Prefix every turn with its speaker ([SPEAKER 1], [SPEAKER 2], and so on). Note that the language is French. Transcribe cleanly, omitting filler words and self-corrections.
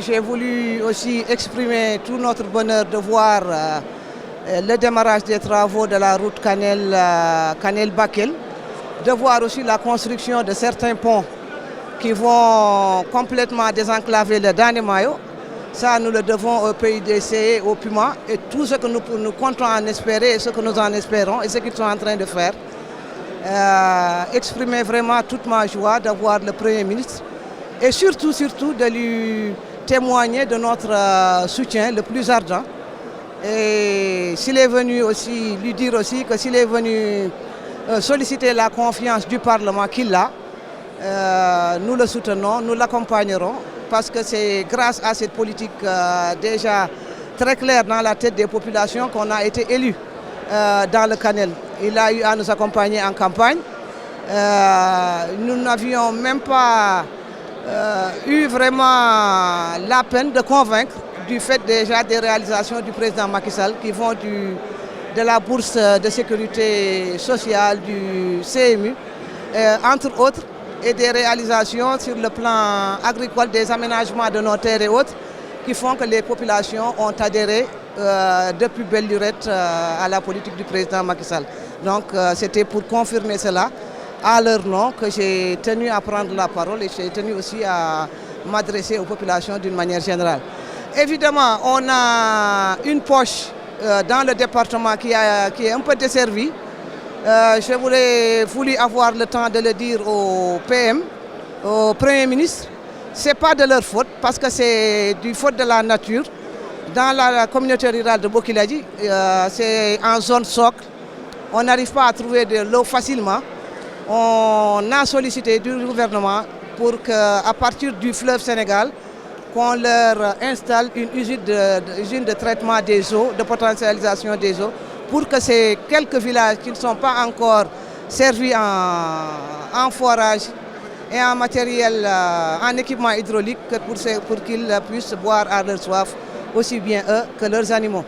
[SPEAKER 1] j'ai voulu aussi exprimer tout notre bonheur de voir le démarrage des travaux de la route Kanel-Bakel, de voir aussi la construction de certains ponts qui vont complètement désenclaver le Danemayo. Ça, nous le devons au PUDC, au PUMA, et tout ce que nous comptons en espérer, et ce que nous en espérons, et ce qu'ils sont en train de faire. Exprimer vraiment toute ma joie d'avoir le Premier ministre, et surtout de lui témoigner de notre soutien le plus ardent. Et s'il est venu aussi, lui dire aussi que s'il est venu solliciter la confiance du Parlement qu'il a, nous le soutenons, nous l'accompagnerons, parce que c'est grâce à cette politique déjà très claire dans la tête des populations qu'on a été élus dans le Kanel. Il a eu à nous accompagner en campagne. Nous n'avions même pas eu vraiment la peine de convaincre du fait déjà des réalisations du président Macky Sall qui vont de la bourse de sécurité sociale, du CMU, entre autres, et des réalisations sur le plan agricole, des aménagements de nos terres et autres, qui font que les populations ont adhéré depuis belle lurette à la politique du président Macky Sall. Donc c'était pour confirmer cela à leur nom que j'ai tenu à prendre la parole, et j'ai tenu aussi à m'adresser aux populations d'une manière générale. Évidemment, on a une poche dans le département qui est un peu desservie. Je voulais voulu avoir le temps de le dire au PM, au Premier ministre. Ce n'est pas de leur faute, parce que c'est du faute de la nature. Dans la communauté rurale de Bokiladi, c'est en zone socle. On n'arrive pas à trouver de l'eau facilement. On a sollicité du gouvernement pour qu'à partir du fleuve Sénégal, qu'on leur installe une usine de traitement des eaux, de potentialisation des eaux, pour que ces quelques villages qui ne sont pas encore servis en forage et en matériel, en équipement hydraulique, pour qu'ils puissent boire à leur soif, aussi bien eux que leurs animaux.